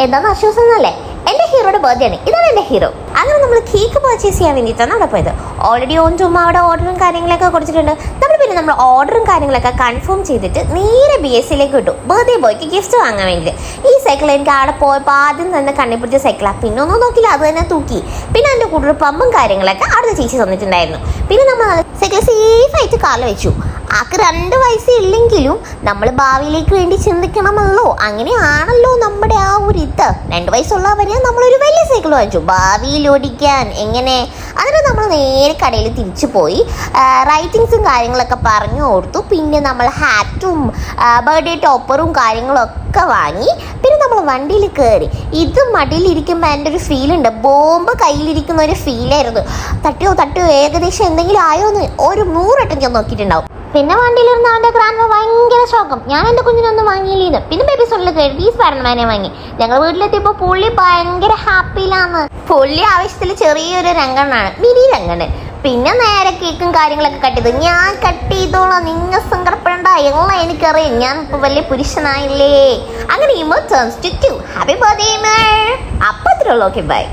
എന്താന്ന് ആശ്വാസം എന്നല്ലേ, എൻ്റെ ഹീറോയുടെ ബർത്ത്ഡേ ആണ്, ഇതാണ് എൻ്റെ ഹീറോ. അങ്ങനെ നമ്മൾ കേക്ക് പർച്ചേസ് ചെയ്യാൻ വേണ്ടിയിട്ടാണ് അവിടെ പോയത്. ഓൾറെഡി ഓൺ ചുമ്മാ അവിടെ ഓർഡറും കാര്യങ്ങളൊക്കെ കൊടുത്തിട്ടുണ്ട്. നമ്മൾ ഓർഡറും കാര്യങ്ങളൊക്കെ കൺഫേം ചെയ്തിട്ട് നേരെ BSCയിലേക്ക് വിട്ടു ബർത്ത്ഡേ ബോയ്ക്ക് ഗിഫ്റ്റ് വാങ്ങാൻ വേണ്ടിയിട്ട്. ഈ സൈക്കിൾ എനിക്ക് അവിടെ പോയപ്പോൾ ആദ്യം തന്നെ കണ്ണിപ്പിടിച്ച സൈക്കിളാണ്. പിന്നെ ഒന്നും നോക്കില്ല, അത് തന്നെ തൂക്കി. പിന്നെ അതിൻ്റെ കൂടെ ഒരു പമ്പും കാര്യങ്ങളൊക്കെ അവിടുത്തെ ചേച്ചി തന്നിട്ടുണ്ടായിരുന്നു. പിന്നെ നമ്മൾ സൈക്കിൾ സേഫായിട്ട് കാറിൽ വെച്ചു. ആൾക്ക് 2 വയസ്സേ ഇല്ലെങ്കിലും നമ്മൾ ഭാവിയിലേക്ക് വേണ്ടി ചിന്തിക്കണമല്ലോ. അങ്ങനെയാണല്ലോ നമ്മുടെ ആ ഒരു 2 വയസ്സുള്ളവരെ നമ്മളൊരു വലിയ സൈക്കിൾ വാങ്ങിച്ചു ഭാവിയിൽ ഓടിക്കാൻ. എങ്ങനെ അതിന് നമ്മൾ നേരെ കടയിൽ തിരിച്ചു പോയി റൈറ്റിങ്സും കാര്യങ്ങളൊക്കെ പറഞ്ഞു കൊടുത്തു. പിന്നെ നമ്മൾ ഹാറ്റും ബർത്ത്ഡേ ടോപ്പറും കാര്യങ്ങളൊക്കെ വാങ്ങി. പിന്നെ നമ്മൾ വണ്ടിയിൽ കയറി. ഇത് മടിയിലിരിക്കുമ്പോൾ എൻ്റെ ഒരു ഫീലുണ്ട്, ബോംബ് കയ്യിലിരിക്കുന്ന ഒരു ഫീലായിരുന്നു. തട്ടിയോ ഏകദേശം എന്തെങ്കിലും ആയോ എന്ന് ഒരു 100 വട്ടം ഞാൻ നോക്കിയിട്ടുണ്ടാവും. പിന്നെ വണ്ടിയിലിരുന്ന് അവൻ്റെ ഗ്രാൻഡ് ഭയങ്കര ശോകം, ഞാൻ എൻ്റെ കുഞ്ഞിനൊന്നും വാങ്ങിയില്ലെന്ന്. പിന്നെ ബേബി സോണിൽ കയറി സ്പൈഡർമാനെ വാങ്ങി. ഞങ്ങൾ വീട്ടിലെത്തിയപ്പോൾ പുള്ളി ഭയങ്കര ഹാപ്പിയിലാണ്. പുള്ളി ആവശ്യത്തിൽ ചെറിയൊരു രംഗണ്ണാണ്, മിനി രംഗണ്. പിന്നെ നേരെ കേക്കും കാര്യങ്ങളൊക്കെ കട്ട് ചെയ്തു. ഞാൻ കട്ട് ചെയ്തോളാം, നിങ്ങൾ സങ്കടപ്പെടണ്ട, എല്ലാം എനിക്കറിയാം, ഞാൻ ഇപ്പോൾ വലിയ പുരുഷനായില്ലേ. അങ്ങനെ ടേൺസ് ടു 2. Happy birthday. അപ്പോൾ അത്രയുള്ളൂ. Okay, by.